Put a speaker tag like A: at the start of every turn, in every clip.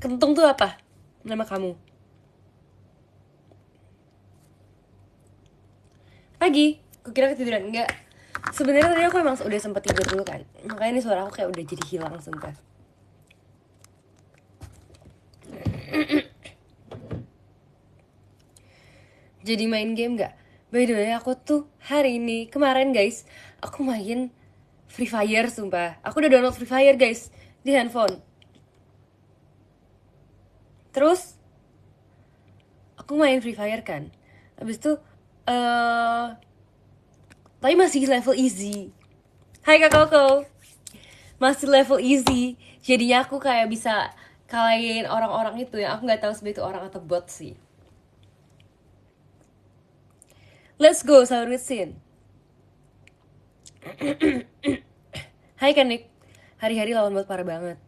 A: Kentung tuh apa nama kamu? Pagi. Kukira ketiduran. Enggak. Sebenarnya tadi aku emang udah sempet tidur dulu kan. Makanya ini suara aku kayak udah jadi hilang sumpah. Jadi main game gak? By the way, aku tuh hari ini, kemarin guys, aku main Free Fire sumpah. Aku udah download Free Fire guys di handphone. Terus aku main Free Fire kan. Habis itu eh tapi masih level easy. Hai Kak Koko. Masih level easy. Jadinya aku kayak bisa kalahin orang-orang itu yang aku nggak tahu sebenarnya itu orang atau bot sih. Let's go Saurusin. Hai Kanik. Hari-hari lawan bot parah banget.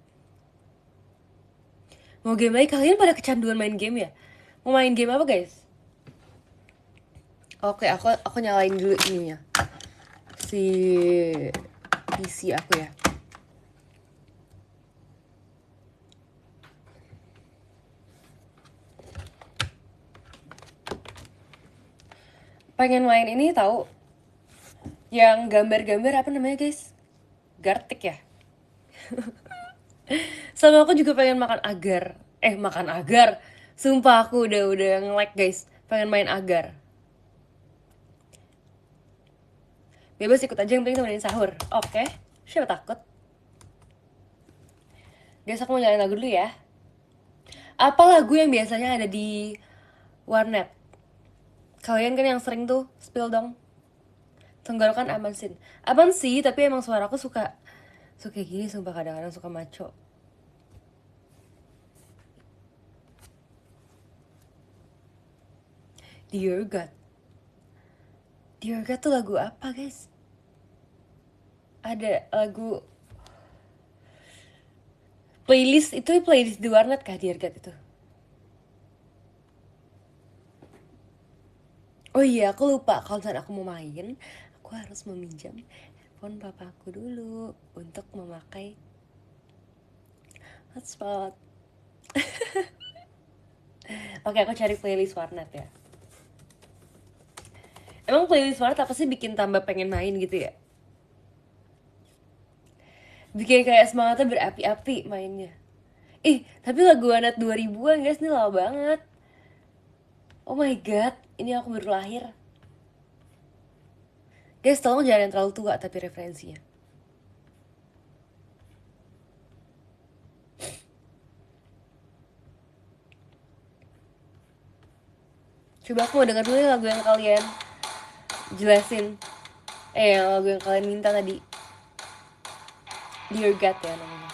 A: Mau game lagi? Kalian pada kecanduan main game ya? Mau main game apa guys? Oke, aku nyalain dulu ininya. Si PC aku ya. Pengen main ini tahu? Yang gambar-gambar apa namanya guys? Gartic ya? Sama aku juga pengen makan agar. Makan agar. Sumpah aku udah nge-lag guys. Pengen main agar. Bebas ikut aja yang penting temenin sahur. Oke. Siapa takut? Guys aku mau nyalain lagu dulu ya. Apa lagu yang biasanya ada di warnet? Kalian kan yang sering tuh spill dong. Tenggorokan aman sih. Aman sih, tapi emang suaraku suka gini sumpah kadang-kadang suka maco. Dear God. Dear God tuh lagu apa guys? Ada lagu playlist di warnet kah Dear God itu? Oh iya, aku lupa kalau misalnya aku mau main, aku harus meminjam handphone papaku dulu untuk memakai hotspot. Oke, aku cari playlist warnet ya. Emang playlist warnet apa sih bikin tambah pengen main gitu ya? Bikin kayak semangatnya berapi-api mainnya. Tapi lagu anak 2000-an guys, ini lama banget. Oh my god, ini aku baru lahir. Guys, tolong jangan yang terlalu tua tapi referensinya. Coba aku mau denger dulu ya lagu yang kalian jelasin. Yang lagu yang kalian minta tadi. Dear God ya namanya.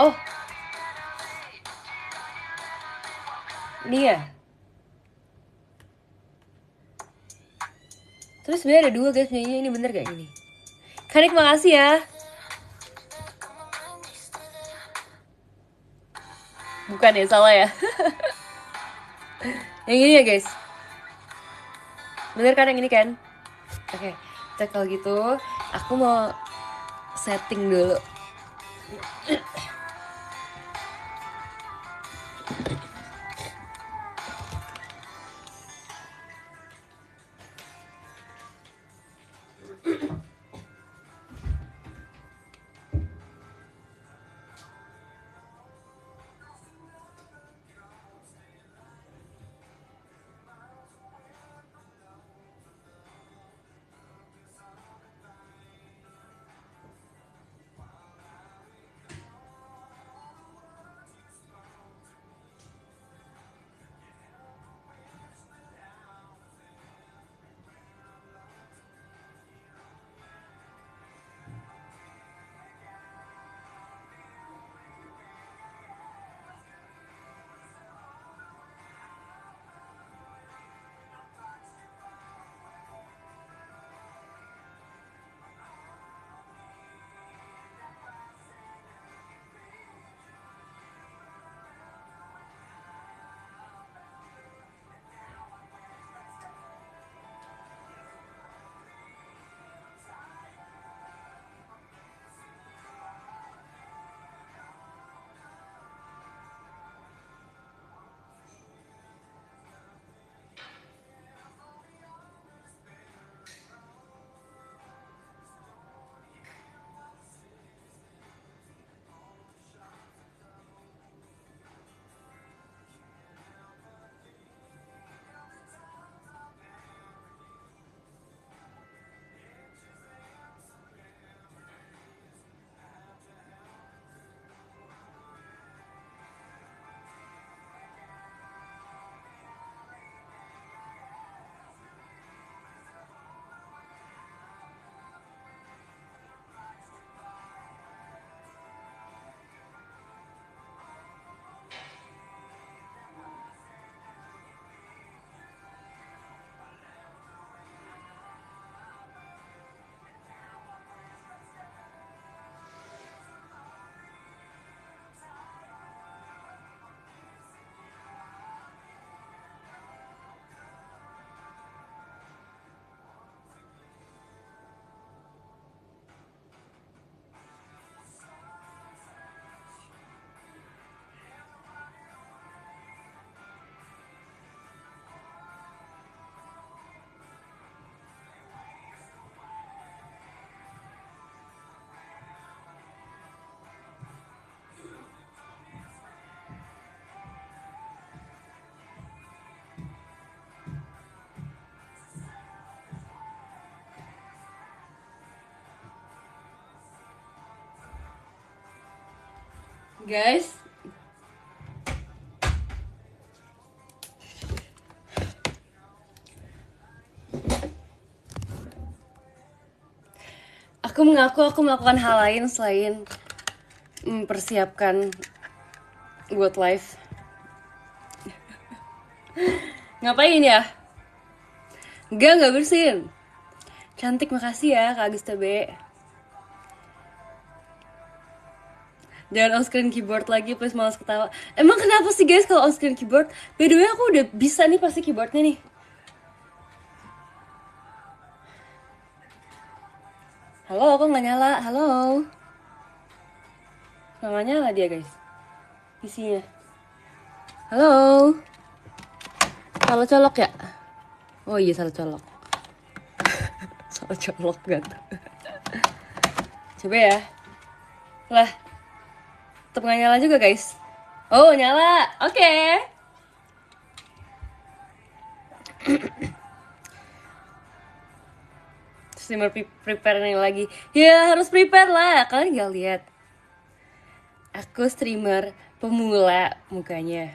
A: Oh, ini ya. Terus sebenarnya ada dua guys nyanyinya, ini bener gak ini? Kanik makasih ya. Bukan ya, salah ya. Yang ini ya guys. Bener kan yang ini kan? Oke, kita kalau gitu aku mau setting dulu. Guys, aku mengaku aku melakukan hal lain selain mempersiapkan buat live. Ngapain ya? Nggak bersin. Cantik, makasih ya Kak Agus TB. Jangan on screen keyboard lagi, please, malas ketawa. Emang kenapa sih guys kalau on screen keyboard? By the way, aku udah bisa nih pasti keyboardnya nih. Halo, kok nggak nyala? Halo. Nggak nyala dia guys. Isinya. Halo. Salah colok ya? Oh iya, salah colok. Salah colok gak tuh. Coba ya. Lah. Tetep nggak nyala juga guys. Oh, nyala. Oke. Streamer prepare nih lagi. Ya harus prepare lah. Kalian gak lihat? Aku streamer pemula mukanya.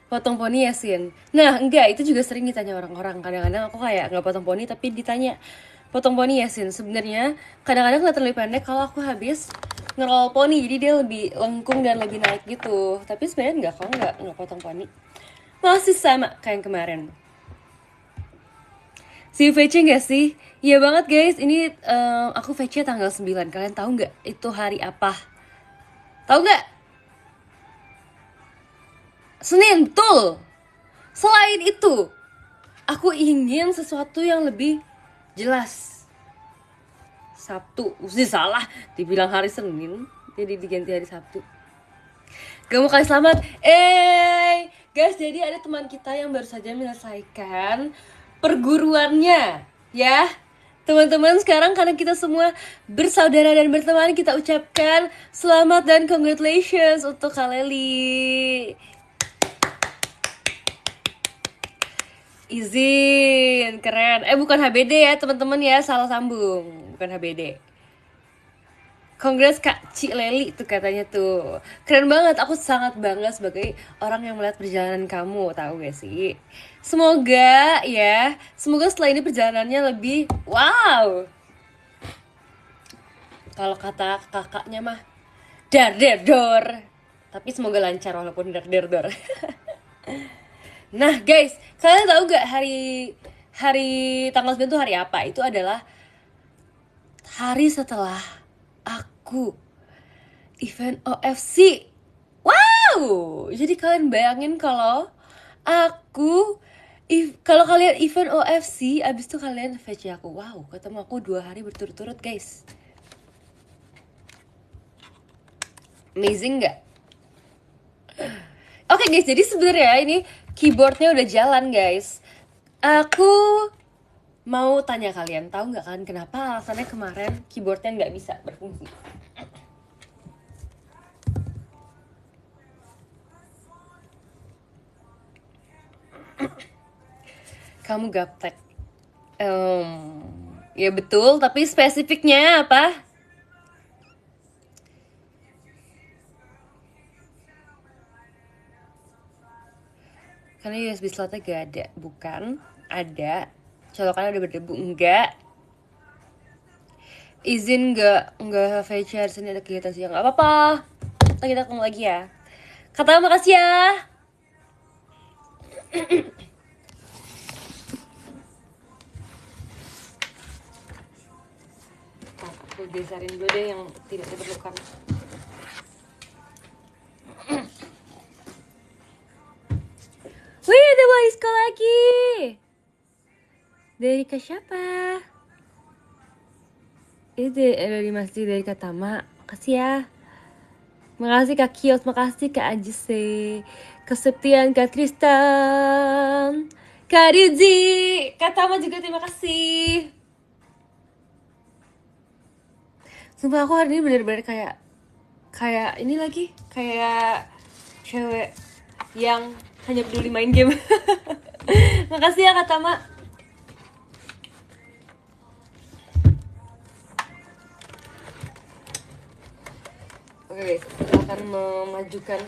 A: Potong poni ya Sin? Nah enggak, itu juga sering ditanya orang-orang. Kadang-kadang aku kayak nggak potong poni tapi ditanya potong poni ya Sin. Sebenarnya kadang-kadang kelihatan lebih pendek kalau aku habis ngerol poni, jadi dia lebih lengkung dan lebih naik gitu. Tapi sebenarnya enggak, kalau nggak potong poni masih sama kayak yang kemarin. Si VC nggak sih? Iya banget guys, ini aku VC tanggal 9. Kalian tahu nggak itu hari apa? Tahu nggak? Senin, betul. Selain itu, aku ingin sesuatu yang lebih jelas. Sabtu, mesti salah, dibilang hari Senin, jadi diganti hari Sabtu. Gak mau kasih selamat. Guys, jadi ada teman kita yang baru saja menyelesaikan perguruannya, ya. Teman-teman, sekarang karena kita semua bersaudara dan berteman, kita ucapkan selamat dan congratulations untuk Kaleli. Izin, keren. Bukan HBD ya teman-teman ya, salah sambung. Bukan HBD. Congrats Kak Ci Leli tuh katanya tuh. Keren banget, aku sangat bangga sebagai orang yang melihat perjalanan kamu, tahu gak sih? Semoga ya, semoga setelah ini perjalanannya lebih wow. Kalau kata kakaknya mah dar der dor. Tapi semoga lancar walaupun dar der dor. Nah guys, kalian tahu gak hari tanggal 9 itu hari apa? Itu adalah hari setelah aku event OFC. Wow! Jadi kalian bayangin kalau kalau kalian event OFC, abis itu kalian VC aku. Wow, ketemu aku 2 hari berturut-turut guys. Amazing gak? Oke guys, jadi sebenarnya ini keyboardnya udah jalan guys. Aku mau tanya kalian, tahu nggak kalian kenapa alasannya kemarin keyboardnya nggak bisa berfungsi? Kamu gaptek. Ya betul, tapi spesifiknya apa? Karena USB slotnya gak ada, bukan? Ada. Colokannya udah berdebu, enggak. Izin enggak VC hari Senin ada kegiatan siang, nggak apa-apa. Kita ketemu lagi ya. Kata makasih ya. Aku geserin dulu deh yang tidak diperlukan. Wih, ada Waisko lagi. Dari Kak siapa? Ini dari Masjid dari Kak Tama. Makasih ya. Makasih Kak Kios, makasih Kak Ajise, Kak Septian, Kak Tristan, Kak Rizi, Kak Tama juga terima kasih. Sumpah aku hari ini bener-bener kayak ini lagi, kayak cewek yang hanya peduli main game. Makasih ya Kak Tama. Oke guys, kita akan memajukan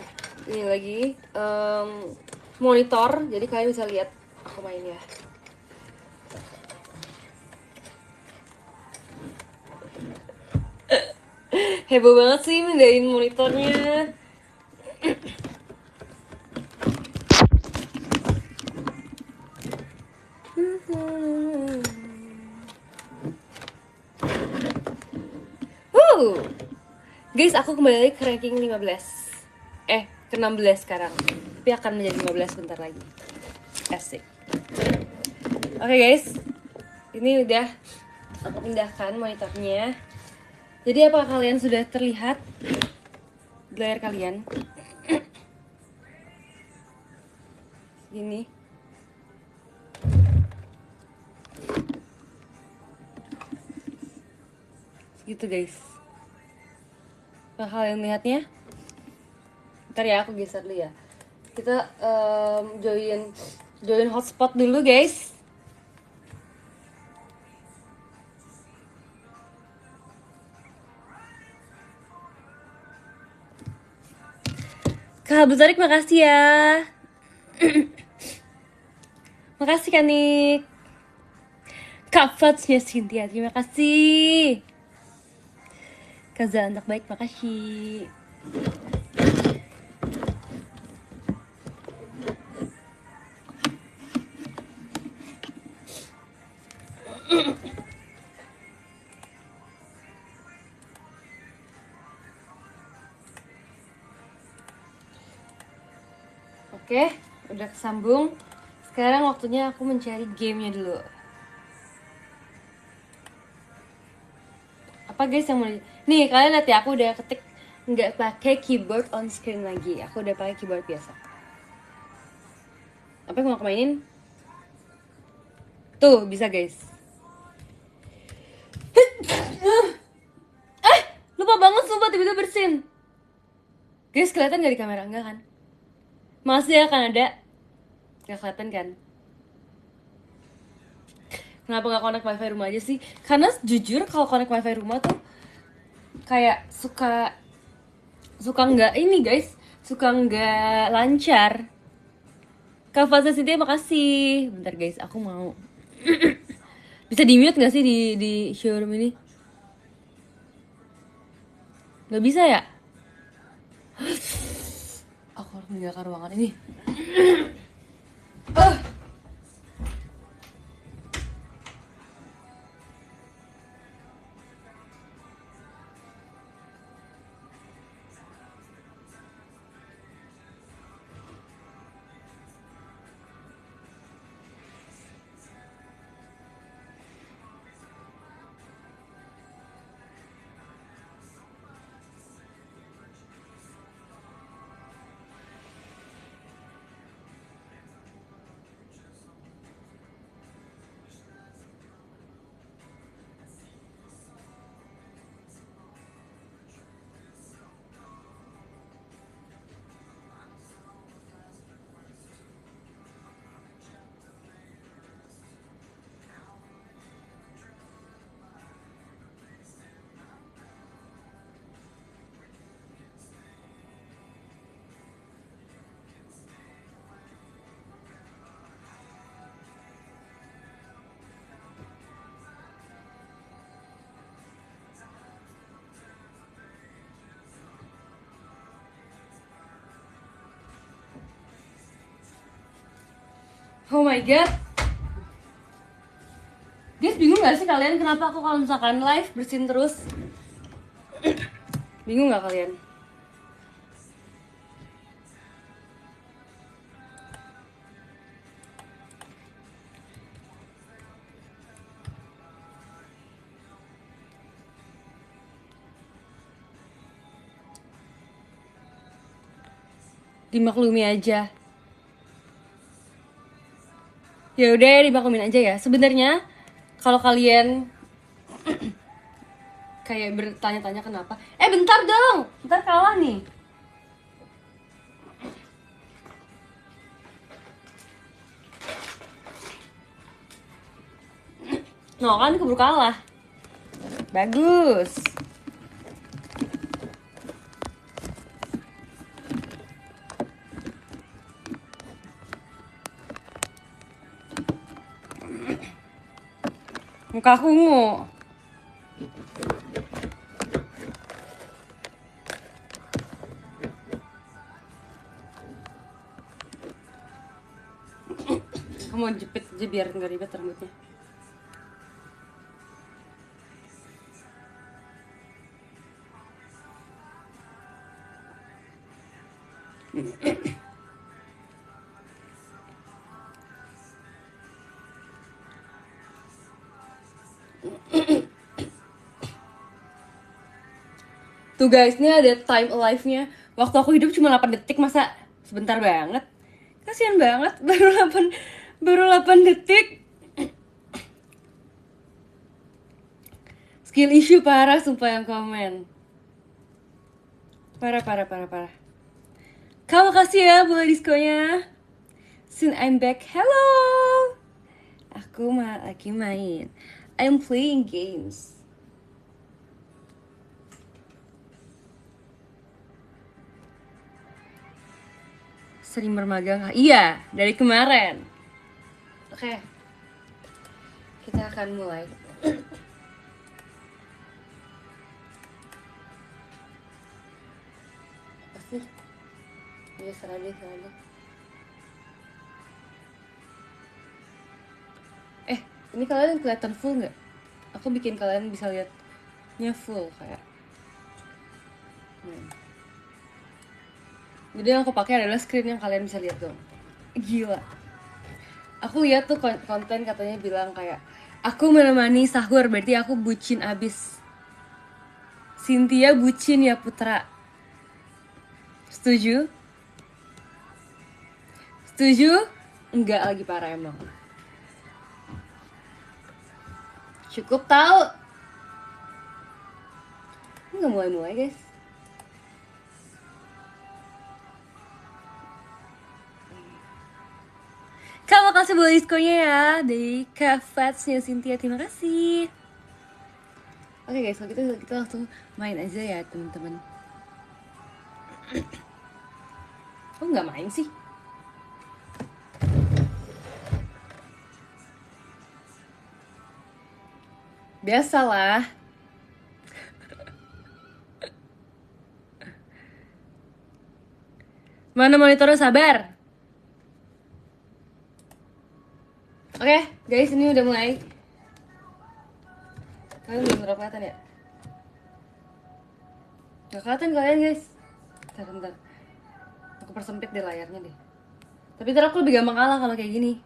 A: ini lagi monitor, jadi kalian bisa lihat aku main ya. Heboh banget sih mindahin monitornya. Guys, aku kembali lagi ke ranking 15. Ke 16 sekarang. Tapi akan menjadi 15 bentar lagi. Asik. Oke guys, ini udah aku pindahkan monitornya. Jadi apakah kalian sudah terlihat di layar kalian? Gini. Gitu guys. Apakah kalian melihatnya? Ntar ya aku geser dulu ya. Kita join hotspot dulu guys. Kak Butarik makasih ya. Makasih Kak Nik. Kak Fatsnya Cynthia, terima kasih. Kak Zah, anak baik, makasih. Oke, udah kesambung. Sekarang waktunya aku mencari gamenya dulu. Apa guys yang mau... Nih, kalian lihat ya, aku udah ketik nggak pakai keyboard on screen lagi. Aku udah pakai keyboard biasa. Apa yang mau aku mainin? Tuh, bisa guys. Lupa banget sumpah tiba-tiba bersin. Guys, kelihatan gak di kamera? Enggak kan? Masih akan ada. Gak kelihatan kan? Kenapa gak connect wifi rumah aja sih? Karena jujur kalau connect wifi rumah tuh kayak suka nggak ini guys, suka nggak lancar. Kak Fasa Cynthia makasih. Bentar guys, aku mau bisa di mute nggak sih di showroom ini? Nggak bisa ya? Aku harus meninggalkan ruangan ini. Oh my god. Guys, bingung gak sih kalian kenapa aku kalau misalkan live bersin terus? Bingung gak kalian? Dimaklumi aja. Ya udah ya, dimaklumin aja ya. Sebenarnya kalau kalian kayak bertanya-tanya kenapa, bentar dong, ntar kalah nih. No kan keburu kalah. Bagus. Muka aku ungu. Kamu jepit aja biar nggak ribet rambutnya. Tuh guys, ini ada time alive-nya. Waktu aku hidup cuma 8 detik, masa sebentar banget. Kasian banget, baru 8 detik. Skill issue parah sumpah yang komen. Parah. Kamu kasih ya bola diskonya. Since I'm back, hello. Aku lagi main. I'm playing games. Sering bermagang? Iya, dari kemarin. Oke. Kita akan mulai. Apa sih? Ya, serah deh. Ini kalian kelihatan full nggak? Aku bikin kalian bisa lihatnya full kayak. Jadi yang aku pakai adalah screen yang kalian bisa lihat dong. Gila. Aku lihat tuh konten katanya bilang kayak aku menemani sahur, berarti aku bucin abis. Cynthia bucin ya Putra. Setuju? Setuju? Enggak, lagi parah emang. Cukup tahu. Nggak mulai guys. Kamu kasih bola diskonya ya dari Kavatsnya Cynthia, terima kasih. Oke guys, kalau gitu kita langsung main aja ya teman-teman. Oh nggak main sih? Biasalah. Mana monitornya, sabar. Oke, guys, ini udah mulai. Kalian belum terlalu kelihatan ya? Gak kelihatan kalian guys. Bentar. Aku persempit deh layarnya deh. Tapi ntar aku lebih gampang kalah kalau kayak gini.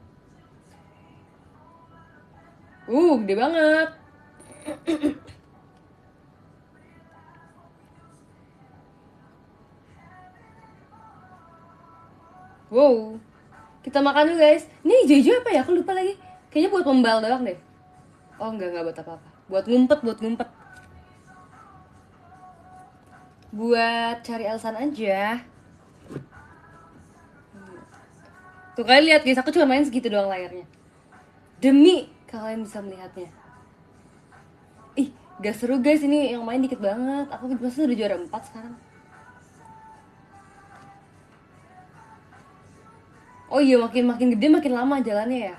A: Gede banget. Wow. Kita makan dulu guys. Ini hijau-hijau apa ya? Aku lupa lagi. Kayaknya buat pembal doang deh. Oh enggak buat apa-apa. Buat ngumpet. Buat cari alasan aja. Tuh kalian lihat guys, aku cuma main segitu doang layarnya. Demi kalian bisa melihatnya. Ih, gak seru guys, ini yang main dikit banget. Aku masa udah juara 4 sekarang. Oh iya, makin gede makin lama jalannya ya.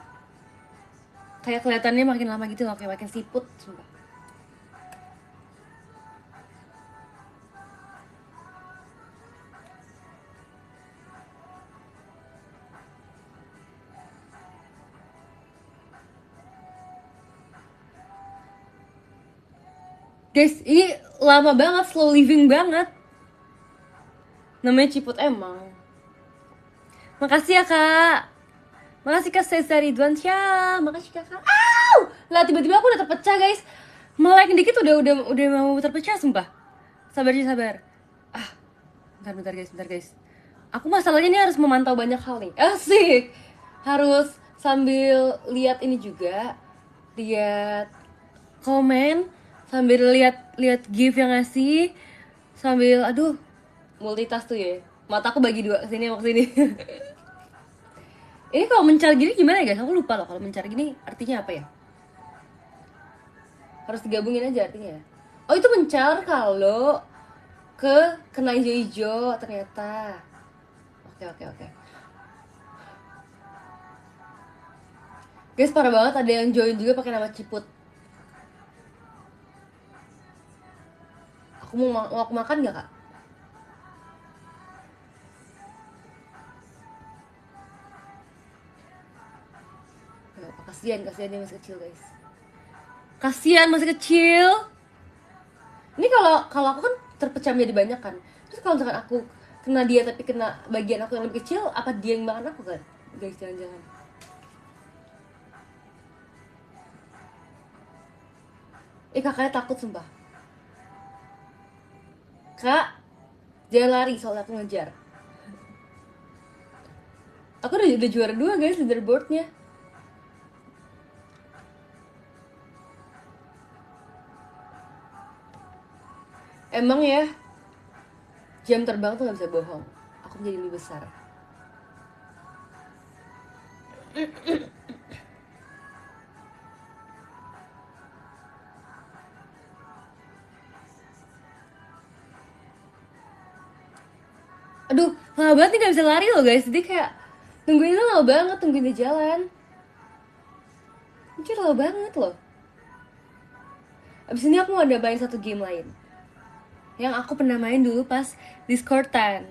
A: Kayak kelihatannya makin lama gitu loh, kayak makin siput, sumpah. Guys, ini lama banget, slow living banget. Namanya Ciput emang. Makasih ya kak. Makasih kak Cesar Ridwan Syah. Makasih kakak. Lah tiba-tiba aku udah terpecah guys. Melek dikit udah mau terpecah sumpah. Sabar. Ah, bentar guys. Aku masalahnya ini harus memantau banyak hal nih. Asik. Harus sambil lihat ini juga. Lihat komen, sambil lihat gift yang ngasih, sambil multitask tuh ya. Mataku bagi dua, kesini sama kesini. Ini kalau mencar gini gimana ya guys? Aku lupa loh kalau mencar gini artinya apa ya? Harus digabungin aja artinya ya. Oh itu mencar kalau kena hijau-hijau ternyata. Oke. Guys parah banget, ada yang join juga pakai nama Ciput. Mau aku makan nggak kak? Kasihan dia masih kecil guys. Kasihan masih kecil. Ini kalau aku kan terpecah menjadi banyak kan. Terus kalau misalkan aku kena dia tapi kena bagian aku yang lebih kecil, apa dia yang makan aku kan? Guys, jangan-jangan. Kakaknya takut sumpah. Kak, jangan lari soalnya aku ngejar. Aku udah juara 2 guys leaderboardnya. Emang ya, jam terbang tuh gak bisa bohong. Aku menjadi lebih besar. Aduh, lama banget nih gak bisa lari loh guys. Jadi kayak tungguin itu lama banget, tungguin di jalan. Ini lama banget loh. Abis ini aku mau main satu game lain yang aku pernah main dulu pas Discordan.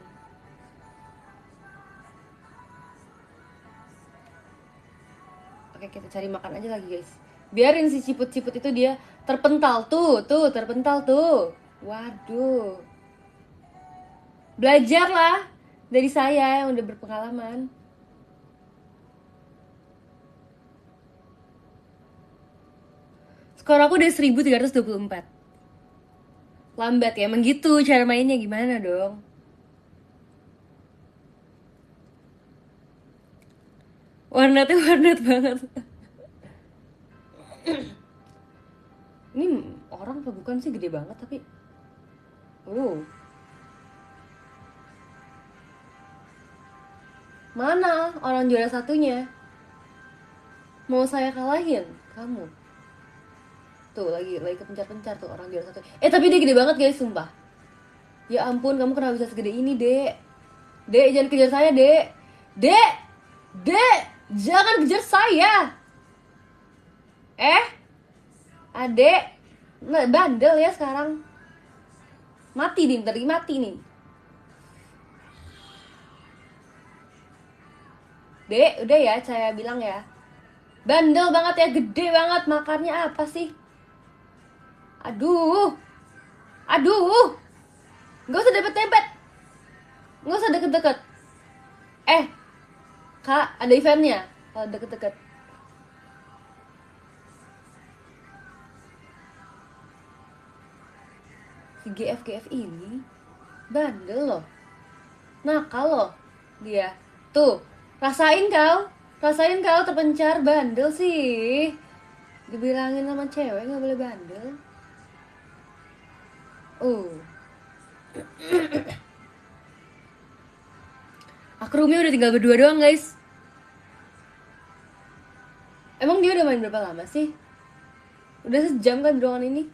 A: Oke, kita cari makan aja lagi guys. Biarin si ciput-ciput itu dia terpental tuh, terpental tuh. Waduh. Belajarlah dari saya yang udah berpengalaman. Skor aku udah 1324. Lambat ya, emang gitu cara mainnya, gimana dong? Warnetnya warnet banget. Ini orang apa bukan sih, gede banget tapi. Mana orang juara satunya? Mau saya kalahin kamu? Tuh lagi kepencar-pencar tuh orang juara satu. Tapi dia gede banget guys, sumpah. Ya ampun, kamu kenapa bisa segede ini, Dek? Dek, jangan kejar saya, Dek. Dek! Dek! Jangan kejar saya! Adek! Bandel ya sekarang. Mati nih, bentar lagi mati nih. Dek, udah ya, saya bilang ya. Bandel banget ya, gede banget. Makannya apa sih? Aduh! Aduh! Gak usah dempet-dempet. Gak usah deket-deket. Kak, ada eventnya. Kalau deket-deket. Si GF ini bandel loh. Nakal loh dia. Tuh, rasain kau terpencar, bandel sih. Dibilangin sama cewek gak boleh bandel. Aku Rumi udah tinggal berdua doang guys. Emang dia udah main berapa lama sih? Udah sejam kan doang ini?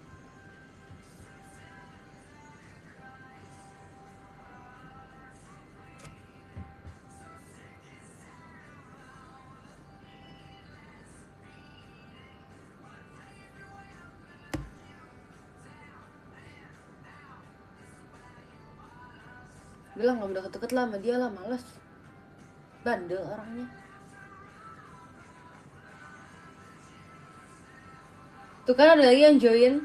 A: Bilang gak udah deket-deket lah sama dia lah, males. Bandel orangnya. Tuh kan ada lagi yang join.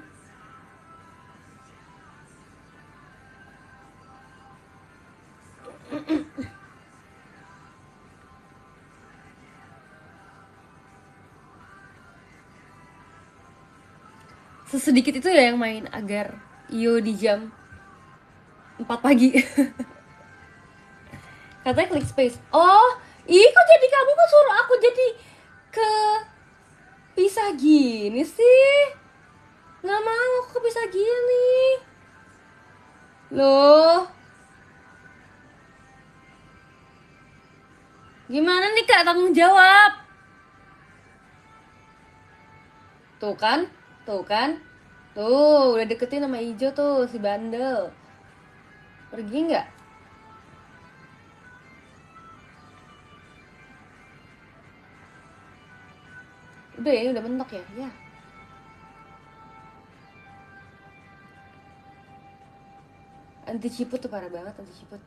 A: Sesedikit itu ya yang main agar Iyo di jam 4 pagi. Katanya klik space. Oh, kok jadi kamu kok suruh aku jadi ke pisah gini sih? Nggak mau aku kepisah gini. Loh, gimana nih kak, tanggung jawab? Tuh kan, tuh kan, tuh udah deketin sama Ijo tuh si bandel. Pergi nggak? Udah ya, udah mentok ya, ya. Anti ciput tuh parah banget, anti ciput.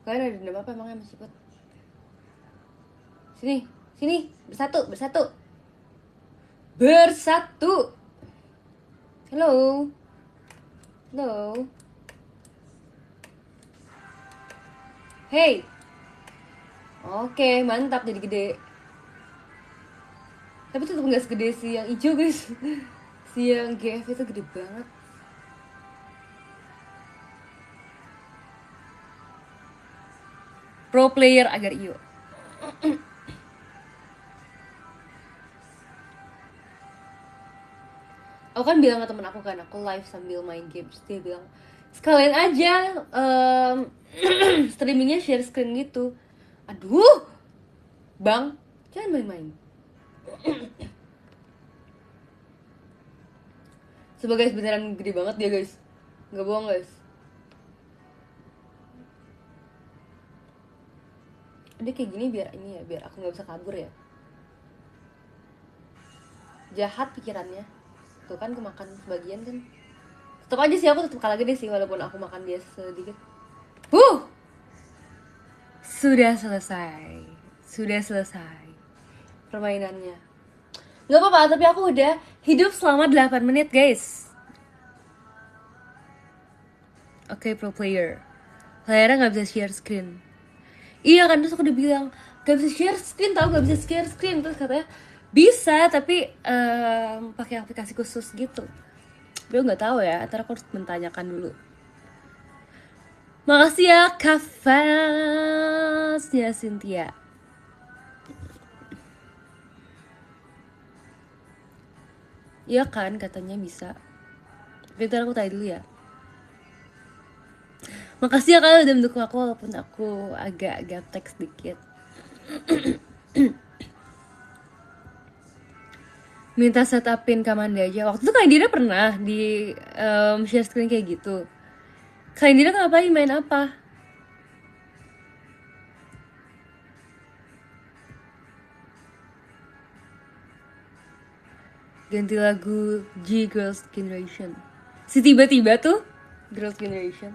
A: Kalian ada dendam apa emangnya sama ciput? Sini, sini, bersatu, bersatu. Bersatu. Hello. Hello. Hey. Oke, mantap jadi gede. Tapi tetap nggak segede si yang hijau guys. Si yang GF itu gede banget. Pro player agar iyo. Aku kan bilang ke temen aku kan, aku live sambil main games. Dia bilang, sekalian aja streamingnya share screen gitu. Aduh, bang, jangan main-main. Sebagai beneran gede banget dia guys, nggak bohong guys. Dia kayak gini biar ini ya, biar aku nggak bisa kabur ya. Jahat pikirannya. Tuh kan aku makan sebagian kan. Tetep aja sih aku tetep kalah gede sih walaupun aku makan dia sedikit. Sudah selesai. Sudah selesai permainannya. Gak apa-apa, tapi aku udah hidup selama 8 menit guys. Oke, pro player. Layarnya gak bisa share screen. Iya kan, terus aku udah bilang gak bisa share screen, tau gak bisa share screen. Terus katanya bisa, tapi pakai aplikasi khusus gitu. Gue nggak tahu ya, ntar aku harus mentanyakan dulu. Makasih ya Kafasnya Cynthia. Iya kan, katanya bisa. Tapi ntar aku tanya dulu ya. Makasih ya kalian udah mendukung aku walaupun aku agak gaptek sedikit. Minta setupin Kamanda aja. Waktu itu Kak Indira pernah di share screen kayak gitu. Kak Indira ngapain, main apa? Ganti lagu G Girls Generation. Si tiba-tiba tuh Girls Generation.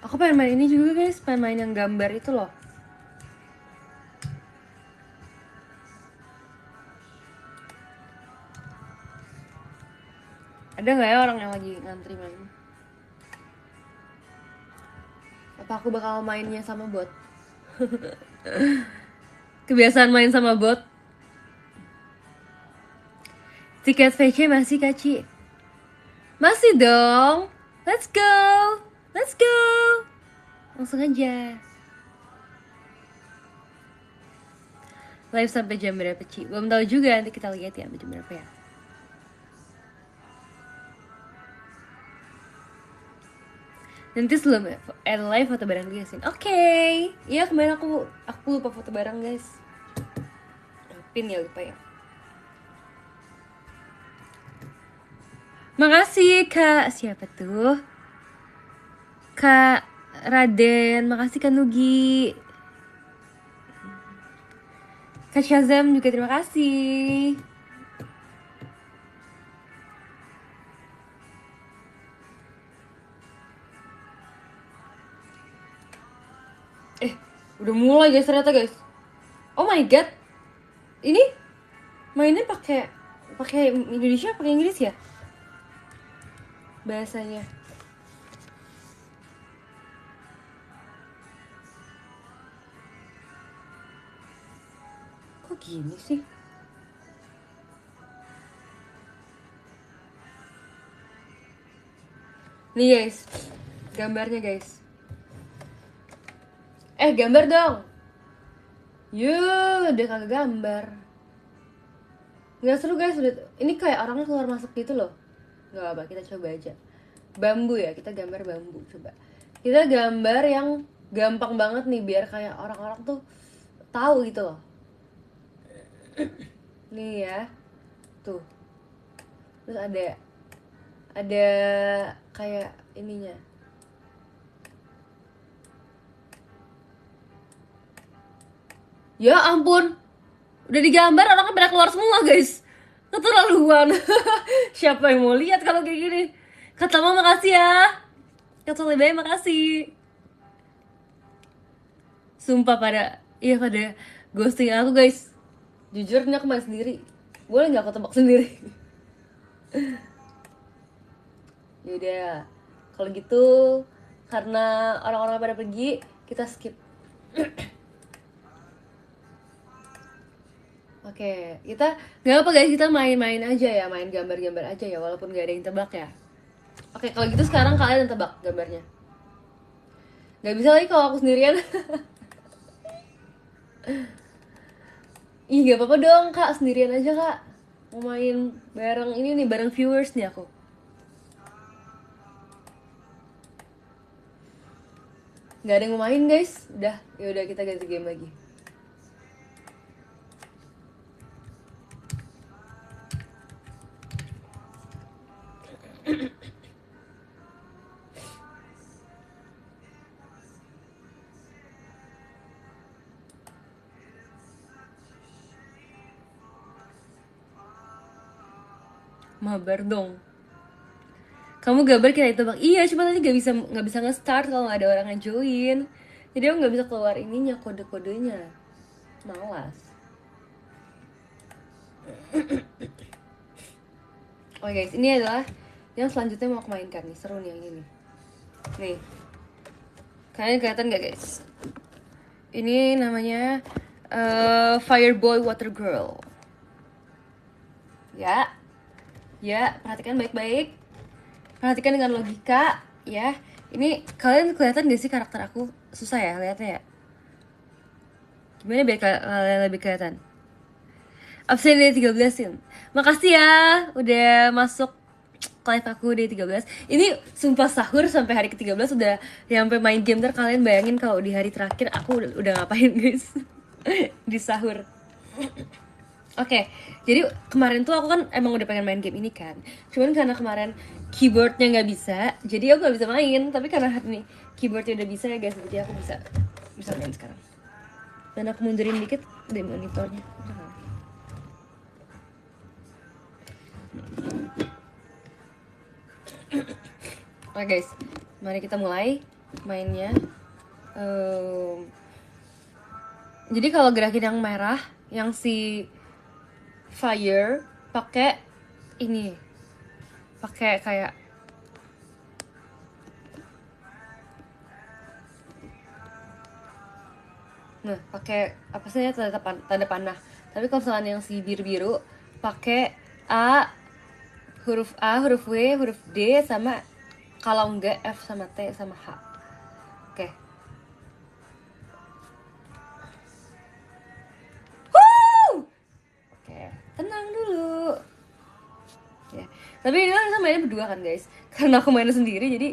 A: Aku pengen main ini juga guys, pengen main yang gambar itu loh. Ada nggak ya orang yang lagi ngantri main? Apa aku bakal mainnya sama bot? Kebiasaan main sama bot. Tiket VC masih Kaci? Masih dong. Let's go. Let's go. Langsung aja. Live sampai jam berapa Ci? Belum tahu juga, nanti kita lihat ya sampai jam berapa ya. Nanti sebelum live foto bareng dia sih. Oke. Iya kemarin aku lupa foto bareng guys. Pin ya lupa ya. Makasih Kak. Siapa tuh? Kak Raden. Makasih Kak Nugi. Kak Shazam juga terima kasih. Udah mulai guys ternyata guys. Oh my god. Ini mainnya pakai Indonesia, pakai Inggris ya? Bahasanya. Kok gini sih? Nih guys, gambarnya guys. Gambar dong. Yuh, udah kagak gambar. Nggak seru guys, udah. Ini kayak orangnya keluar masuk gitu loh. Nggak apa, kita coba aja. Bambu ya, kita gambar bambu coba. Kita gambar yang gampang banget nih biar kayak orang-orang tuh tahu gitu loh. Nih ya, tuh. Terus ada kayak ininya. Ya ampun, udah digambar orangnya pada keluar semua guys. Keterlaluan. Siapa yang mau lihat kalau kayak gini? Kata mama makasih ya. Kata lebih makasih. Sumpah pada ghosting aku guys. Jujur ini aku main sendiri. Boleh nggak aku tebak sendiri? Yaudah, kalau gitu karena orang-orang pada pergi, kita skip. Oke, kita nggak apa guys, kita main-main aja ya, main gambar-gambar aja ya, walaupun nggak ada yang tebak ya. Oke, kalau gitu sekarang kalian yang tebak gambarnya. Nggak bisa lagi kalau aku sendirian. Ih, nggak apa-apa dong kak, sendirian aja kak. Mau main bareng ini nih, bareng viewers nih aku. Nggak ada yang mau main guys, udah, ya udah kita ganti game lagi. Mabar dong. Kamu gambar kita tebak. Iya, cuma tadi nggak bisa nge-start kalau nggak ada orang yang join. Jadi aku nggak bisa keluar ininya, kode-kodenya. Malas. Oke guys, ini adalah yang selanjutnya mau aku mainkan nih, seru nih yang ini. Nih, kalian kelihatan nggak guys? Ini namanya Fireboy Water Girl. Ya, ya, perhatikan baik-baik. Perhatikan dengan logika, ya. Ini kalian kelihatan gak sih karakter aku? Susah ya lihatnya ya. Gimana biar kalian lebih kelihatan? Absen dari 13-in. Makasih ya udah masuk live aku dari 13. Ini sumpah sahur sampai hari ke-13 udah sampai main game. Ntar kalian bayangin kalau di hari terakhir aku udah ngapain guys. Di sahur. Oke, jadi kemarin tuh aku kan emang udah pengen main game ini kan. Cuman karena kemarin keyboardnya nggak bisa, jadi aku nggak bisa main. Tapi karena hari ini keyboardnya udah bisa ya guys, jadi aku bisa main sekarang. Dan aku mundurin dikit dari monitornya. Oke guys, mari kita mulai mainnya. Jadi kalau gerakin yang merah, yang si fire pakai ini, pakai kayak pakai apa sih tanda panah. Tapi kalau misalnya yang si biru pakai huruf W, huruf D, sama kalau enggak F sama T sama H. Oke. Oke, tenang dulu. Ya. Tapi ini kan kita mainnya berdua kan guys. Karena aku mainnya sendiri jadi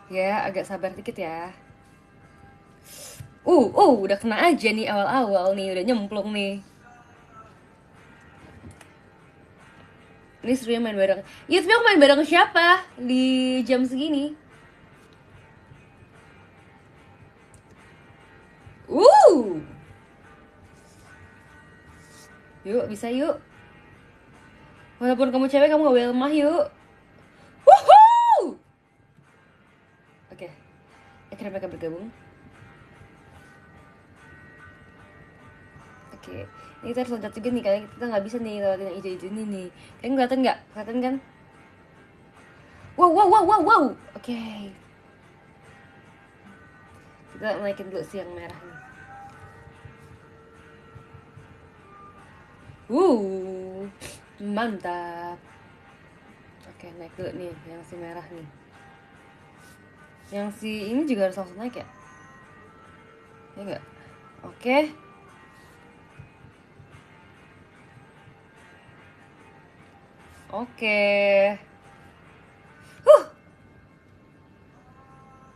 A: ya agak sabar dikit ya. Udah kena aja nih awal-awal nih, udah nyemplung nih. Ini serunya main bareng. Iya, tapi aku main bareng siapa di jam segini? Yuk, bisa yuk. Walaupun kamu cewek, kamu gak boleh lemah yuk. Woohoo! Oke, akhirnya mereka bergabung. Oke, ini kita harus loncat juga nih, karena kita nggak bisa nih lewatin yang hijau-hijau ini nih. Kalian kelihatan nggak? Kelihatan kan? Wow. Oke. Kita naikin dulu si yang merah nih. Mantap. Oke, naik dulu nih yang si merah nih. Yang si ini juga harus langsung naik ya? Ya enggak? Oke. Oke.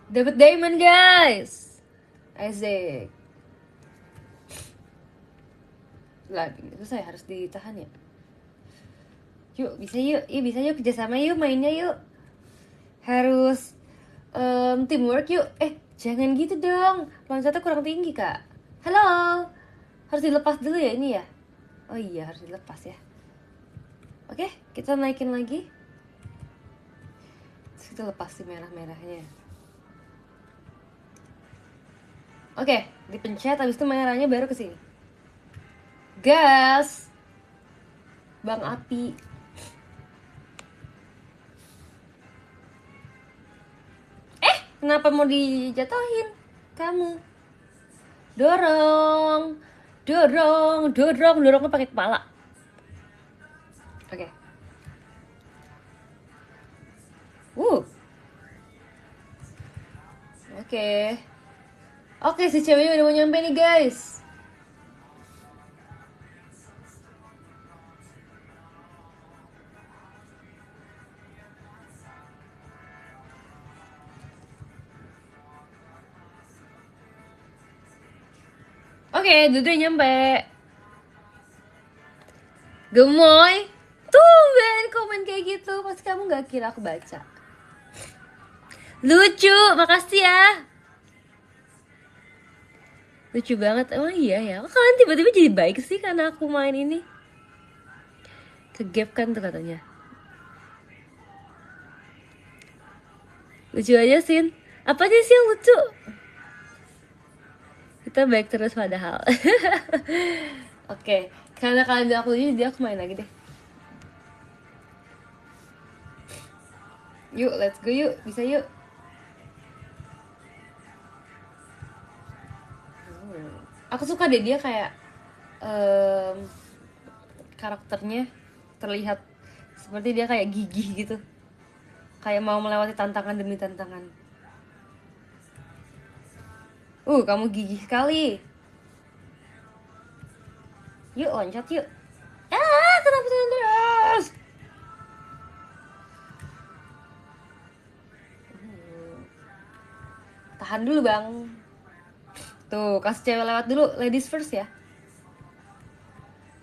A: Dapat diamond guys. Isaac. Lah, itu saya harus ditahan ya. Yuk, bisa yuk. Bisa yuk kerjasama yuk, mainnya yuk. Harus teamwork yuk. Jangan gitu dong. Loncatnya kurang tinggi kak. Halo. Harus dilepas dulu ya ini ya. Oh iya harus dilepas ya. Oke, kita naikin lagi. Terus kita lepas si merah-merahnya. Oke, dipencet habis itu merahnya baru ke sini. Gas. Bang api. Kenapa mau dijatuhin? Kamu. Dorong. Dorongnya pakai kepala. Oke. Oke. Oke, si ceweknya udah mau nyampe nih, guys. Oke, Dudu nyampe. Gemoy. Tuh, Ben, komen kayak gitu. Pasti kamu gak kira aku baca. Lucu, makasih ya. Lucu banget, emang iya ya. Kok kalian tiba-tiba jadi baik sih karena aku main ini? Kegap kan tuh katanya. Lucu aja, Sin. Apa aja sih yang lucu? Kita baik terus padahal. Oke, karena kalian bilang aku lucu, jadi aku main lagi deh. Yuk, let's go yuk. Bisa yuk. Aku suka deh dia kayak karakternya terlihat seperti dia kayak gigih gitu. Kayak mau melewati tantangan demi tantangan. Kamu gigih sekali. Yuk, loncat yuk. Kenapa turun terus? Tahan dulu, Bang. Tuh, kasih cewek lewat dulu. Ladies first ya.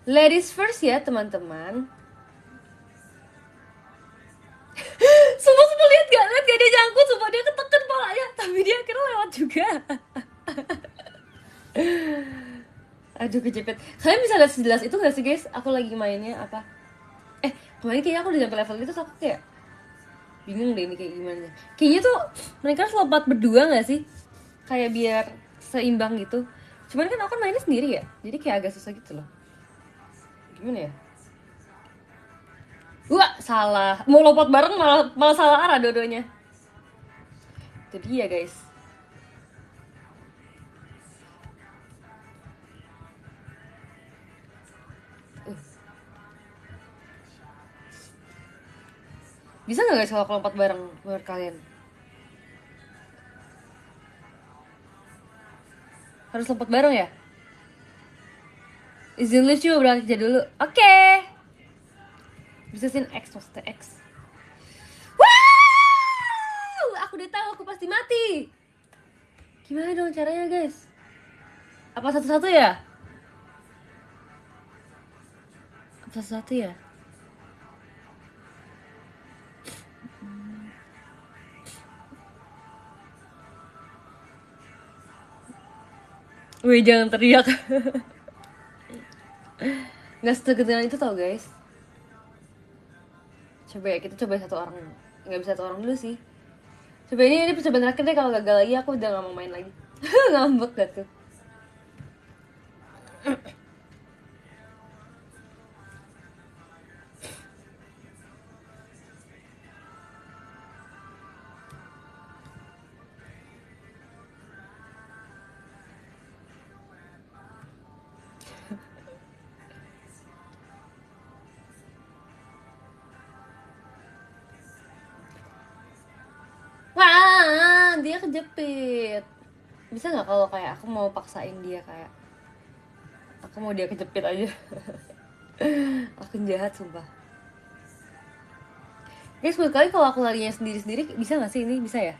A: Ladies first ya, teman-teman. Sumpah lihat gak dia nyangkut. Sumpah dia keteken palanya. Tapi dia akhirnya lewat juga. Aduh, kejepit. Kalian bisa lihat sejelas itu gak sih, guys? Aku lagi mainnya apa? Kemarin kayaknya aku udah sampai level itu, terus aku kayak bingung deh ini kayak gimana. Kayaknya tuh mereka harus lompat berdua gak sih? Kayak biar seimbang gitu. Cuman kan aku kan mainnya sendiri ya, jadi kayak agak susah gitu loh. Gimana ya? Wah, salah. Mau lompat bareng malah salah arah dua-duanya. Itu dia, guys. Bisa nggak guys kalau lompat bareng menurut kalian? Harus lompat bareng ya? Izin lucu berangkat dulu. Oke. Bisa sin X maksudnya X. Wow! Aku udah tahu aku pasti mati. Gimana dong caranya, guys? Apa satu-satu ya? Apa satu-satu ya? Wih, jangan teriak. Nggak setegedean itu tau, guys. Coba ya, kita coba satu orang. Nggak bisa satu orang dulu sih. Coba ini percobaan terakhir deh, kalau gagal lagi aku udah gak mau main lagi. Ngambek gak tuh? Wah, dia kejepit. Bisa nggak kalau kayak aku mau paksain dia kayak aku mau dia kejepit aja. Aku jahat sumpah. Guys, menurut kalian kalau aku larinya sendiri-sendiri bisa nggak sih ini? Bisa ya?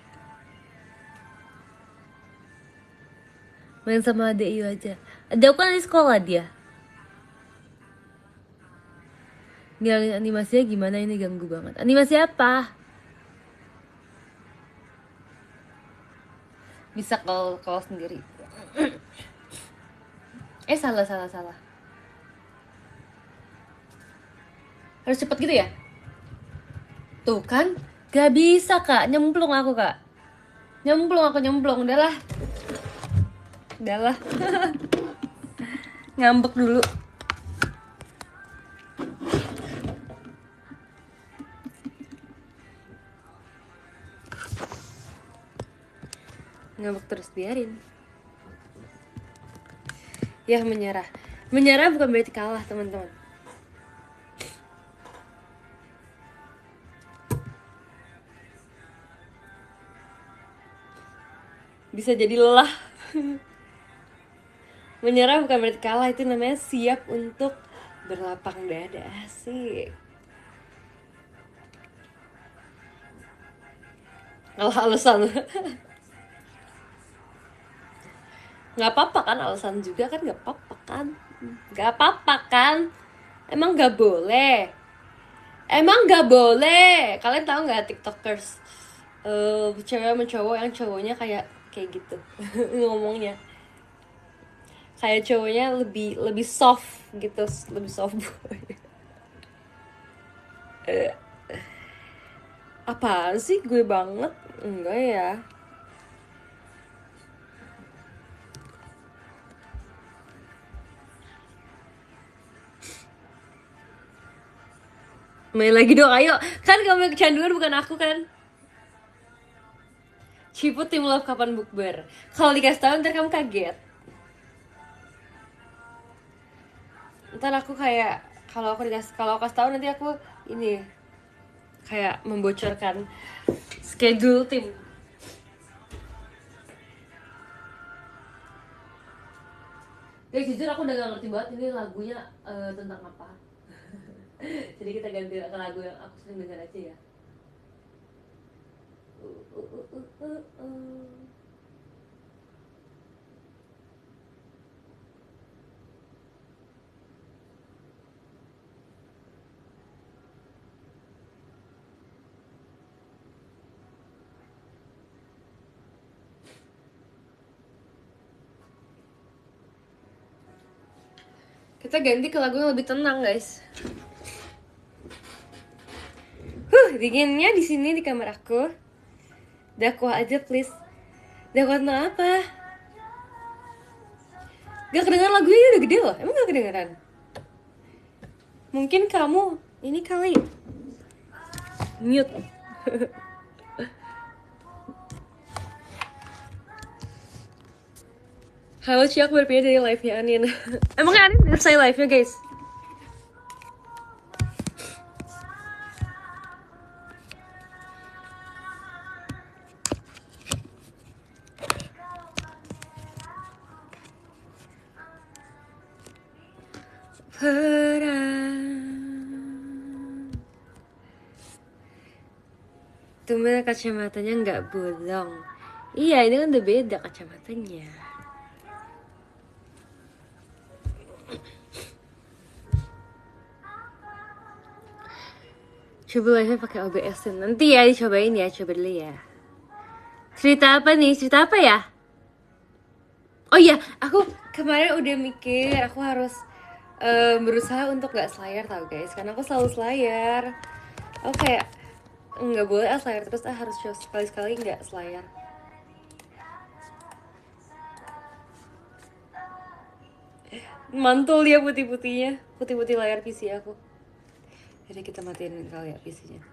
A: Main sama adek Yu aja. Ada aku kan di sekolah dia. Nilai animasinya gimana, ini ganggu banget. Animasi apa? Bisa kalau sendiri. Salah, salah, salah. Harus cepet gitu ya? Tuh kan, gak bisa kak, nyemplung aku kak. Nyemplung aku, nyemplung, udahlah. Udahlah, ngambek dulu. Ngambek terus, biarin. Ya, menyerah. Menyerah bukan berarti kalah, teman-teman. Bisa jadi lelah. Menyerah bukan berarti kalah, itu namanya siap untuk berlapang dada. Asik. Kalau alasan. Nggak apa-apa kan, alasan juga kan, nggak apa-apa kan. Nggak apa-apa kan. Emang nggak boleh. Emang nggak boleh. Kalian tahu nggak tiktokers cewek sama cowok yang cowoknya kayak kayak gitu ngomongnya, kayak cowoknya lebih lebih soft gitu, lebih soft boy. Apaan sih, gue banget? Enggak ya. Main lagi dong, ayo. Kan kamu yang kecanduan, bukan aku kan. Ciput tim love kapan bukber? Kalau dikasih tahu ntar kamu kaget. Ntar aku kayak, kalau aku kasih tahu nanti aku ini kayak membocorkan schedule tim. Guys, jujur aku udah gak ngerti banget ini lagunya tentang apa. Jadi kita ganti ke lagu yang aku sering dengar aja ya. Uh, uh, uh, uh, uh, uh. Kita ganti ke lagu yang lebih tenang, guys. Dinginnya di sini di kamar aku. Dakwah aja please. Dakwah tentang apa? Gak kedengeran, lagunya udah gede loh. Emang gak kedengeran? Mungkin kamu ini kali mute. Halo Ci, aku berpindah dari live-nya Anin. Emangnya Anin udah selesai live-nya, guys? Tumben kacamatanya nggak bolong. Iya, ini kan udah beda kacamatanya. Coba live pakai OBS tuh. Nanti ya dicobain ya, coba dulu ya. Cerita apa nih? Cerita apa ya? Oh iya, aku kemarin udah mikir aku harus berusaha untuk gak selayar tau guys, karena aku selalu selayar. Aku kayak nggak boleh selayar terus, harus sekali-sekali nggak selayar. Mantul dia putih-putihnya, putih-putih layar PC aku. Jadi kita matiin kali ya PC-nya.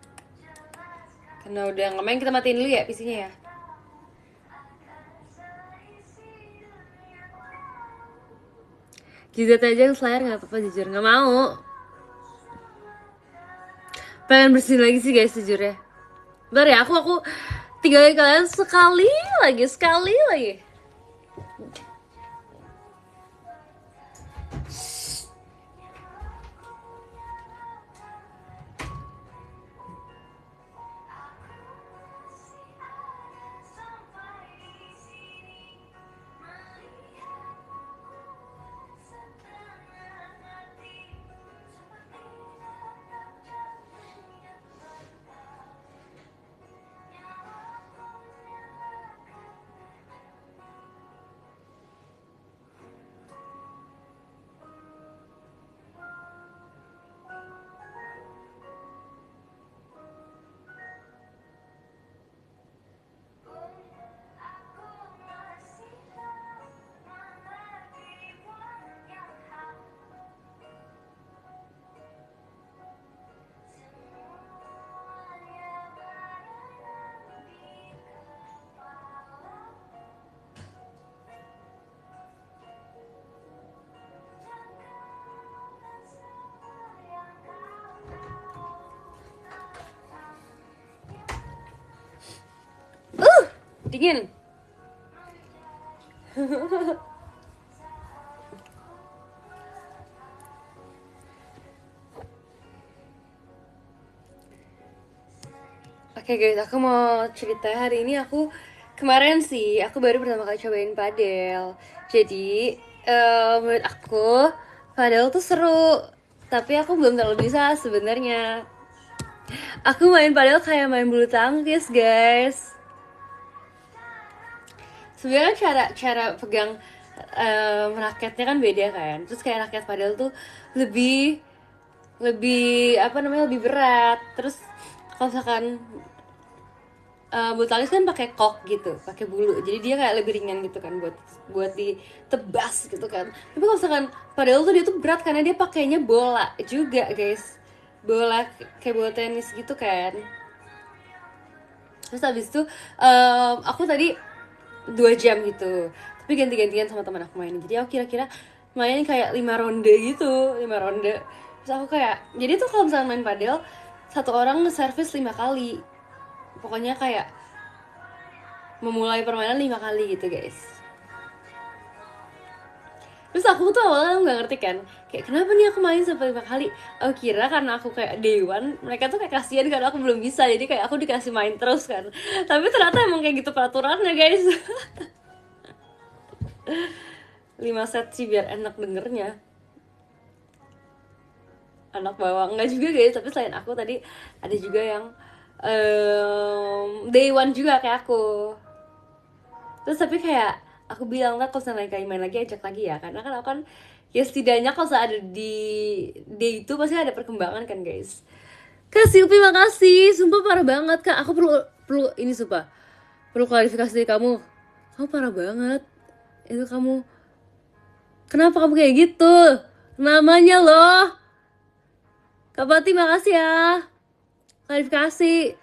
A: Karena udah nggak main, kita matiin dulu ya PC-nya ya. Jizat aja yang selayar nggak apa-apa, jujur nggak mau. Pengen bersihin lagi sih guys, jujur ya. Bentar ya, aku tinggalin kalian sekali lagi. Dingin. Oke guys, aku mau cerita hari ini kemarin sih aku baru pertama kali cobain padel. Jadi menurut aku padel tuh seru, tapi aku belum terlalu bisa sebenarnya. Aku main padel kayak main bulu tangkis guys. Sebenarnya cara cara pegang raketnya kan beda kan. Terus kayak raket padel tuh lebih lebih apa namanya lebih berat. Terus kalau misalkan bulu tangkis kan pakai kok gitu, pakai bulu, jadi dia kayak lebih ringan gitu kan buat buat ditebas gitu kan. Tapi kalau misalkan padel tuh dia tuh berat karena dia pakainya bola juga guys, bola kayak bola tenis gitu kan. Terus habis itu aku tadi 2 jam gitu, tapi ganti-gantian sama teman aku main, jadi aku kira-kira main kayak 5 ronde gitu, 5 ronde. Terus aku kayak, jadi tuh kalau misalnya main padel satu orang nge-service 5 kali, pokoknya kayak memulai permainan 5 kali gitu guys. Terus aku tuh awalnya nggak ngerti kan, kayak kenapa nih aku main sampai 5 kali. Aku kira karena aku kayak dewan, mereka tuh kayak kasihan karena aku belum bisa, jadi kayak aku dikasih main terus kan. Tapi ternyata emang kayak gitu peraturannya guys. 5 set sih biar enak dengernya. Anak bawang enggak juga guys, tapi selain aku tadi ada juga yang day one juga kayak aku. Terus tapi kayak aku bilang lah kalau misalnya kalian main lagi ajak lagi ya, karena kan aku kan ya setidaknya kalau ada di day itu pasti ada perkembangan kan guys. Kak Silvi makasih, sumpah parah banget kak, aku perlu perlu ini sumpah, perlu klarifikasi dari kamu parah banget itu kamu, kenapa kamu kayak gitu namanya loh. Kak Pati makasih ya klarifikasi.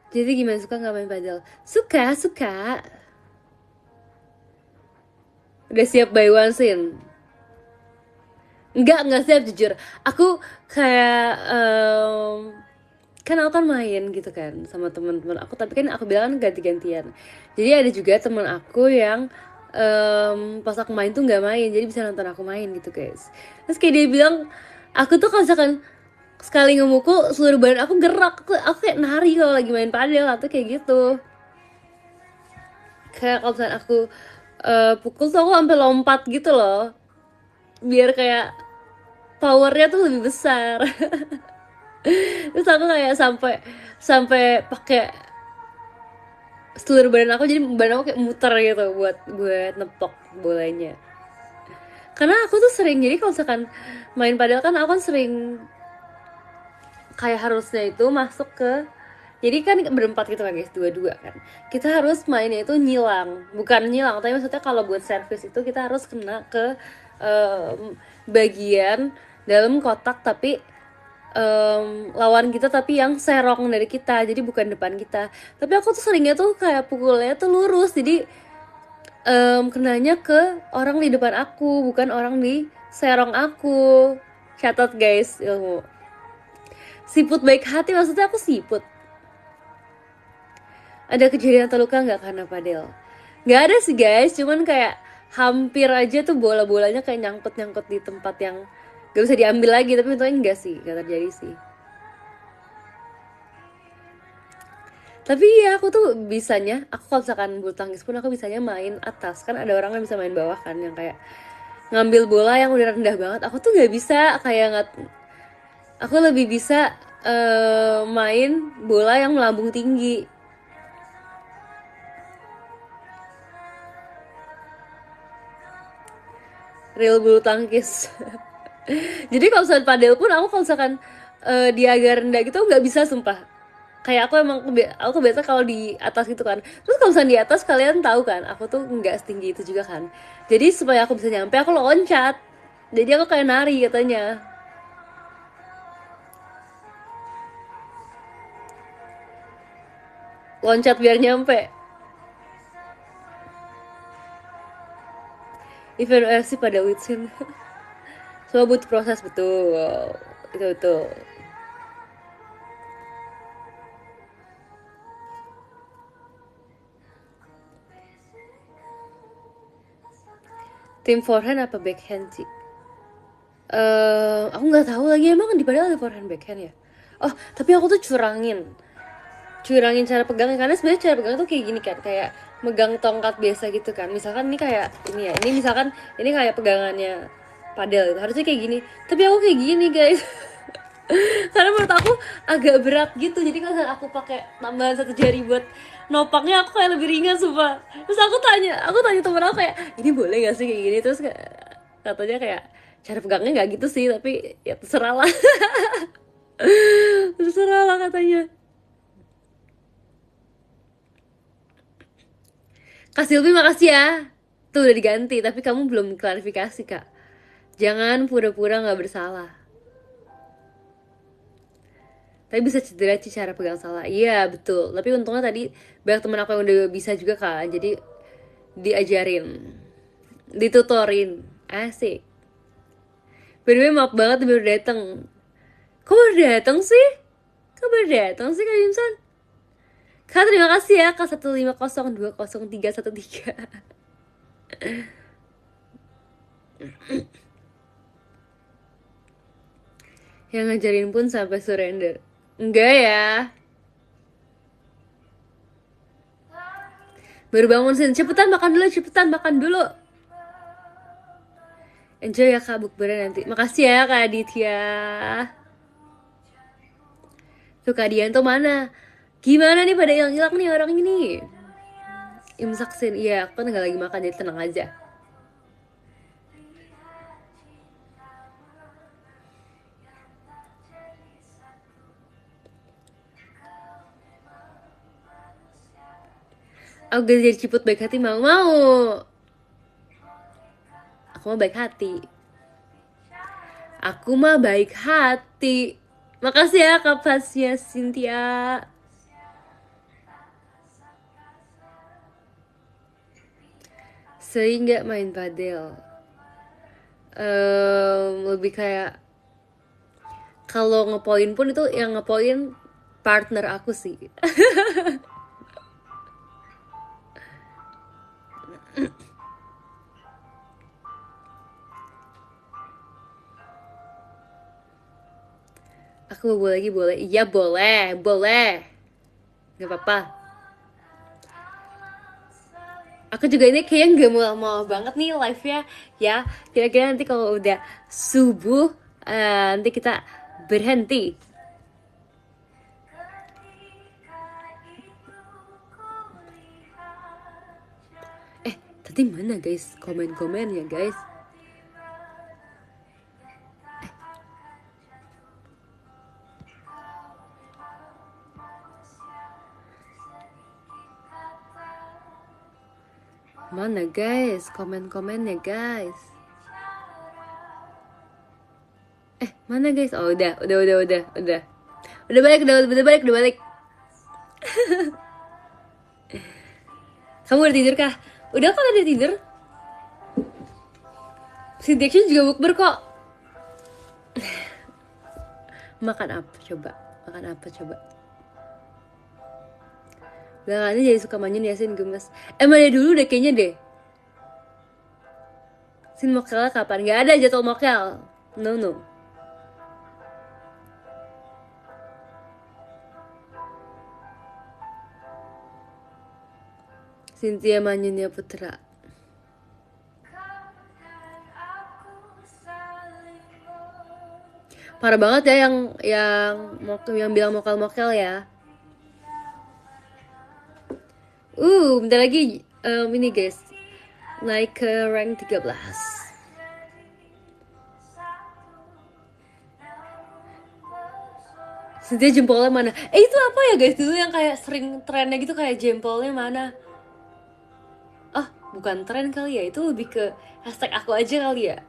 A: Jadi gimana, suka nggak main padel? Suka, suka. Udah siap buy one scene? Nggak siap jujur. Aku kayak kan aku kan main gitu kan sama teman-teman aku, tapi kan aku bilang kan ganti-gantian. Jadi ada juga teman aku yang pas aku main tuh nggak main, jadi bisa nonton aku main gitu guys. Terus kayak dia bilang, aku tuh kalau misalkan sekali ngemukul seluruh badan aku gerak, aku kayak nari kalau lagi main padel atau kayak gitu. Kayak kalau misalkan aku pukul tuh aku sampai lompat gitu loh, biar kayak powernya tuh lebih besar. Terus aku kayak sampai sampai pakai seluruh badan aku, jadi badan aku kayak muter gitu buat buat nepok bolanya. Karena aku tuh sering, jadi kalau misalkan main padel kan aku kan sering kayak harusnya itu masuk ke, jadi kan berempat gitu kan guys, dua-dua kan, kita harus mainnya itu nyilang, bukan nyilang tapi maksudnya kalau buat service itu kita harus kena ke bagian dalam kotak, tapi lawan kita tapi yang serong dari kita, jadi bukan depan kita. Tapi aku tuh seringnya tuh kayak pukulnya tuh lurus, jadi kenanya ke orang di depan aku, bukan orang di serong aku. Catat guys ilmu. Siput baik hati, maksudnya aku siput. Ada kejadian terluka nggak karena padel? Nggak ada sih guys, cuman kayak hampir aja tuh bola-bolanya kayak nyangkut-nyangkut di tempat yang gak bisa diambil lagi, tapi untungnya enggak sih, gak terjadi sih. Tapi ya aku tuh bisanya, aku kalau misalkan bulu tangkis pun aku bisanya main atas, kan ada orang yang bisa main bawah kan, yang kayak ngambil bola yang udah rendah banget. Aku tuh nggak bisa, kayak nggak, aku lebih bisa main bola yang melambung tinggi. Real bulu tangkis. Jadi kalau misalkan padel pun aku kalau misalkan dia agak rendah gitu nggak bisa sumpah. Kayak aku emang aku biasa kalau di atas gitu kan. Terus kalau misalnya di atas kalian tahu kan, aku tuh nggak setinggi itu juga kan. Jadi supaya aku bisa nyampe aku loncat. Jadi aku kayak nari katanya. Loncat biar nyampe. Event UFC pada Witsin. Semua butuh proses betul. itu tuh. Tim forehand apa backhand sih? Aku nggak tahu lagi, emang di padahal ada forehand backhand ya. Oh, tapi aku tuh curangin cara pegangnya, karena sebenarnya cara pegang tuh kayak gini kan, kayak megang tongkat biasa gitu kan. Misalkan ini kayak ini ya, ini misalkan ini kayak pegangannya padel itu harusnya kayak gini, tapi aku kayak gini guys. Karena menurut aku agak berat gitu, jadi kalau aku pakai tambahan satu jari buat nopangnya aku kayak lebih ringan sumpah. Terus aku tanya temen aku kayak, ini boleh gak sih kayak gini, terus katanya kayak cara pegangnya nggak gitu sih, tapi ya terserah lah. Terserah lah katanya. Kak Silvi makasih ya. Tuh udah diganti, tapi kamu belum klarifikasi kak. Jangan pura-pura nggak bersalah. Tapi bisa cedera sih cara pegang salah. Iya betul. Tapi untungnya tadi banyak temen aku yang udah bisa juga kak. Jadi diajarin, ditutorin. Asik. By the way maaf banget baru dateng. Kok baru dateng sih? Kok baru dateng sih Kak Yunsan? Kak terima kasih ya Kak 150200313. Yang ngajarin pun sampai surrender. Enggak ya. Baru bangun sih. Cepetan makan dulu, cepetan makan dulu. Enjoy ya Kak bukbernya nanti. Makasih ya Kak Aditya. Tuh Kak Dian tuh mana? Gimana nih pada hilang-hilang nih orang ini? Imsaksin, iya aku kan gak lagi makan jadi tenang aja. Aku gak jadi ciput baik hati mau. Aku mah baik hati. Aku mah baik hati. Makasih ya Kak Pasya Cynthia. Sering gak main padel? Lebih kayak kalau ngepoin pun itu yang ngepoin partner aku sih. Aku mau lagi boleh? Iya boleh, boleh. Gak apa-apa. Aku juga ini kayaknya gak mau banget nih live-nya ya. Kira-kira nanti kalau udah subuh nanti kita berhenti. Tadi mana guys komen-komennya guys? Mana guys komen-komennya guys? Mana guys? Oh udah balik, udah balik. Kamu udah tidur kah? Udah kan udah tidur? Si Dection juga bukber kok. Makan apa coba? Belakangan jadi suka manjin Yasin gemes. Emang dari dulu deh kayaknya deh. Sin mokelnya kapan? Gak ada jadwal mokel. No. Cynthia Manjunnya Putra. Parah banget ya yang bilang mokel ya. Bentar lagi ini guys. Naik ke rank 13. Cynthia jempolnya mana? Itu apa ya guys dulu yang kayak sering trennya gitu kayak jempolnya mana? Bukan tren kali ya, itu lebih ke hashtag aku aja kali ya.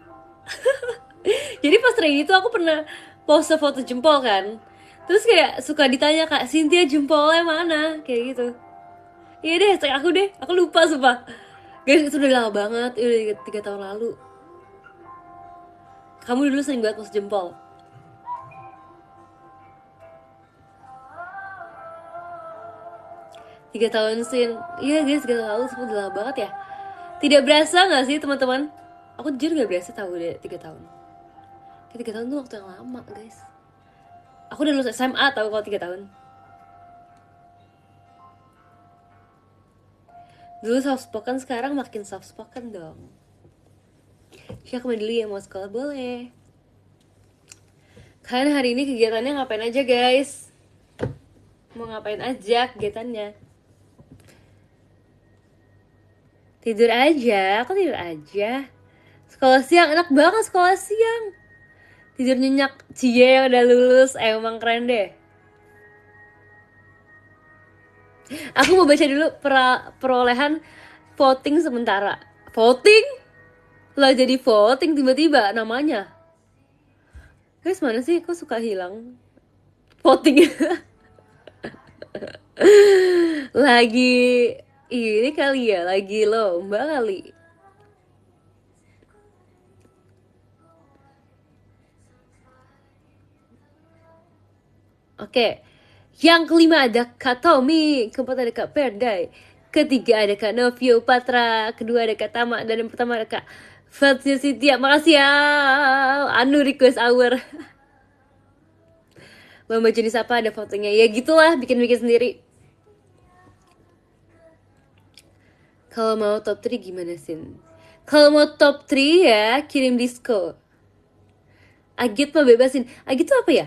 A: Jadi pas tren itu aku pernah post foto jempol kan, terus kayak suka ditanya Kak Cynthia jempolnya mana kayak gitu. Iya deh hashtag aku deh, aku lupa sumpah guys, itu udah lama banget, udah 3 tahun lalu. Kamu dulu sering banget post jempol. 3 tahun sin. Iya guys, gak lalu sebut lama banget ya. Tidak berasa gak sih teman-teman? Aku jujur gak berasa tahu deh 3 tahun. Kayak 3 tahun tuh waktu yang lama guys. Aku udah lulus SMA tahu kalau 3 tahun. Dulu soft spoken, sekarang makin soft spoken dong. Syak dulu ya, mau sekolah boleh. Kalian hari ini kegiatannya ngapain aja guys? Mau ngapain aja kegiatannya? Tidur aja, aku tidur aja. Sekolah siang, enak banget sekolah siang. Tidur nyenyak, cie yang udah lulus, emang keren deh. Aku mau baca dulu perolehan voting sementara. Voting? Lah jadi voting tiba-tiba namanya. Guys, mana sih? Kok suka hilang? Voting. Lagi ini kali ya, lagi lomba kali. Oke. Yang kelima ada Kak Tommy, keempat ada Kak Perdai, ketiga ada Kak Novio Patra, kedua ada Kak Tama, dan yang pertama ada Kak Fatia Sitia. Makasih ya, Anu request hour. Lomba jenis apa, ada fotonya. Ya gitulah, bikin-bikin sendiri. Kalau mau top 3 gimana Sin? Kalau mau top 3 ya kirim disco. Agit mah bebasin. Agit tuh apa ya?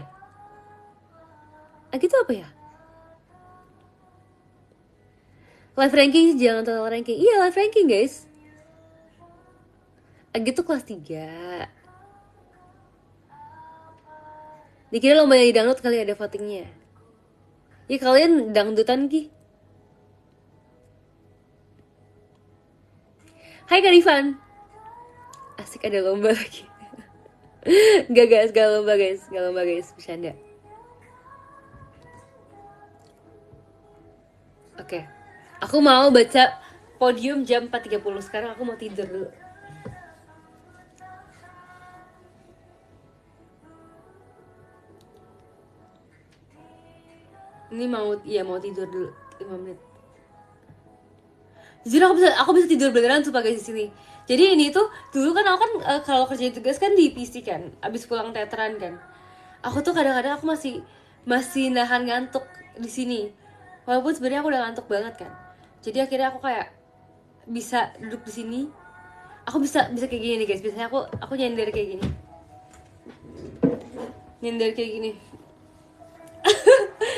A: Agit tuh apa ya? Live ranking, jangan total ranking. Iya, live ranking guys. Agit tuh kelas 3. Dikira lomba yang di download kali ada votingnya. Ya kalian dangdutan Ki. Hai Kak Rifan. Asik ada lomba lagi. Gak guys, gak lomba guys. Gak lomba guys, bercanda. Oke. Aku mau baca podium jam 4.30. Sekarang aku mau tidur dulu. Ini mau tidur dulu 5 menit. Jujur aku bisa tidur beneran sumpah guys di sini. Jadi ini tuh dulu kan aku kan kalau kerjain tugas kan di PC kan, abis pulang teateran kan. Aku tuh kadang-kadang aku masih nahan ngantuk di sini. Walaupun sebenarnya aku udah ngantuk banget kan. Jadi akhirnya aku kayak bisa duduk di sini. Aku bisa kayak gini nih guys. Biasanya aku nyender kayak gini. Nyender kayak gini.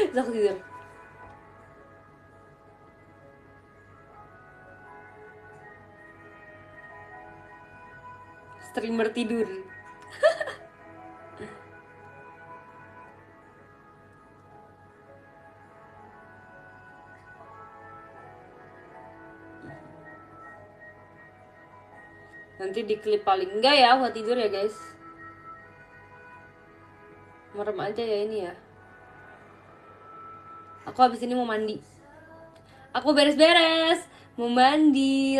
A: Terus aku tidur. Streamer tidur. Nanti di klip paling enggak ya buat tidur ya guys. Merem aja ya ini ya. Aku habis ini mau mandi. Aku beres-beres, mau mandi.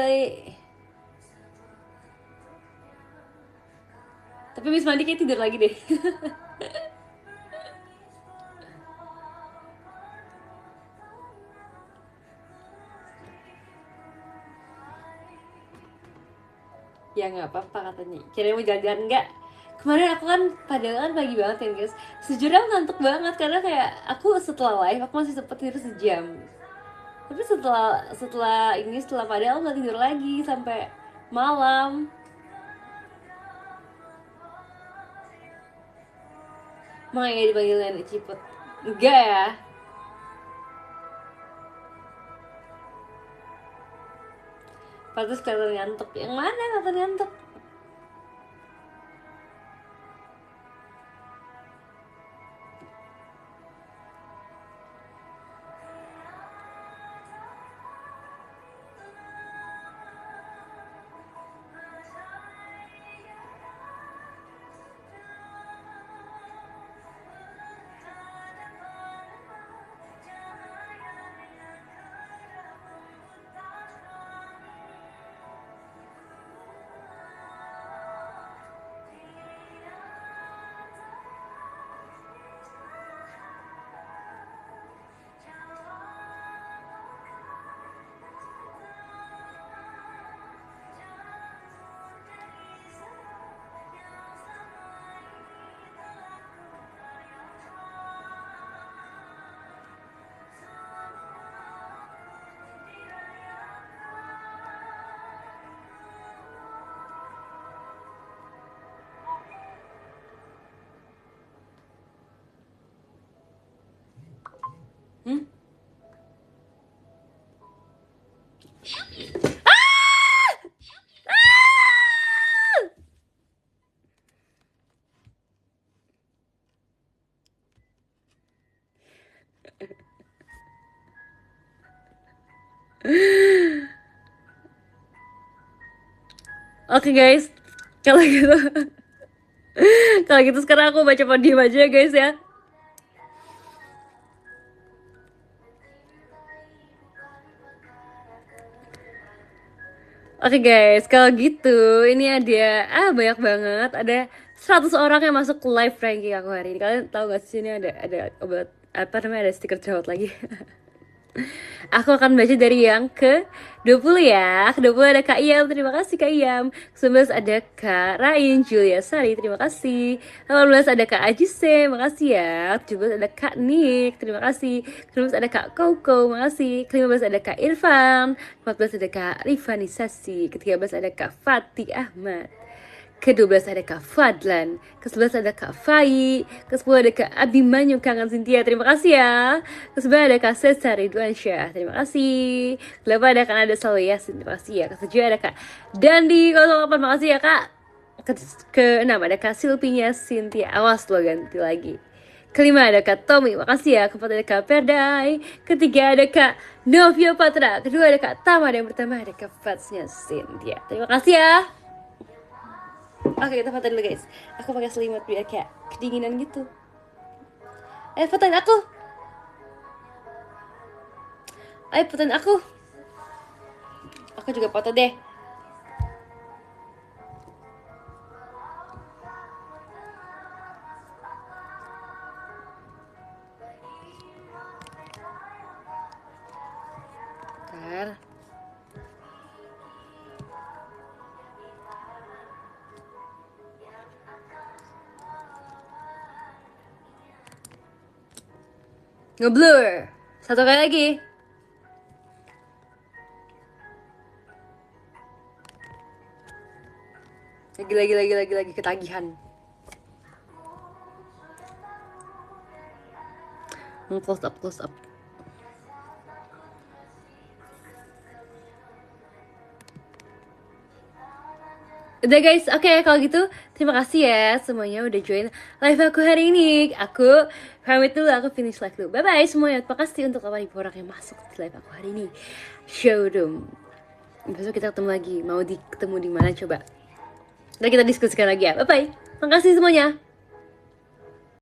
A: Tapi habis mandi kayak tidur lagi deh. Ya nggak apa-apa katanya. Kira mau jalan-jalan nggak? Kemarin aku kan padahal kan pagi banget ya guys. Sejujurnya aku ngantuk banget karena kayak aku setelah live aku masih sempet tidur sejam. Tapi setelah padahal nggak tidur lagi sampai malam. Makanya dipanggil nenek ciput. Enggak ya. Pantes kelihatan ngantuk. Yang mana kelihatan ngantuk? Oke guys, kalau gitu, kalau gitu sekarang aku baca podium aja ya guys ya. Oke guys, kalau gitu ini ada banyak banget, ada 100 orang yang masuk ke live ranking aku hari ini. Kalian tahu gak sih ini ada obat apa namanya, ada stiker jerawat lagi. Aku akan baca dari yang ke 20 ya. Ke 20 ada Kak Iyam, terima kasih Kak Iyam. Ke 19 ada Kak Rain Julia Sari, terima kasih. 18 ada Kak Ajise, makasih ya. 17 ada Kak Nick, terima kasih. Ke 12 ada Kak Koko, makasih. Ke 15 ada Kak Irfan. 14 ada Kak Rifanisasi. Ke 13 ada Kak Fatih Ahmad. Ke-12 ada Kak Fadlan, ke-11 ada Kak Fai, ke-10 ada Kak Abimanyu Kangen Cynthia, terima kasih ya. Ke-9 ada Kak Cesar Ridwansyah, terima kasih. Ke-8 ada Kak Nada Saleh Yasin, terima kasih ya. Ke-7 ada Kak Dandi 08, makasih ya Kak. Ke-6 ada Kak Silpinya Cynthia, awas lo ganti lagi. Ke-5 ada Kak Tommy, makasih ya. Ke-4 ada Kak Perdai. Ke-3 ada Kak Novia Patra. Kedua ada Kak Tama, dan yang pertama ada Kak Fatsnya Cynthia. Terima kasih ya. Oke, kita foto dulu guys. Aku pakai selimut biar kayak kedinginan gitu. Fotoin aku. Ayo fotoin aku. Aku juga foto deh. Bentar. Ngeblur. Satu kali lagi. Lagi ketagihan. Close up. Udah guys, oke kalau gitu terima kasih ya semuanya udah join live aku hari ini. Aku pamit dulu, aku finish live dulu. Bye bye semuanya. Terima kasih untuk 8.000 orang yang masuk di live aku hari ini. Showroom. Besok kita ketemu lagi. Mau ketemu di mana coba? Nanti kita diskusikan lagi ya. Bye bye. Terima kasih semuanya.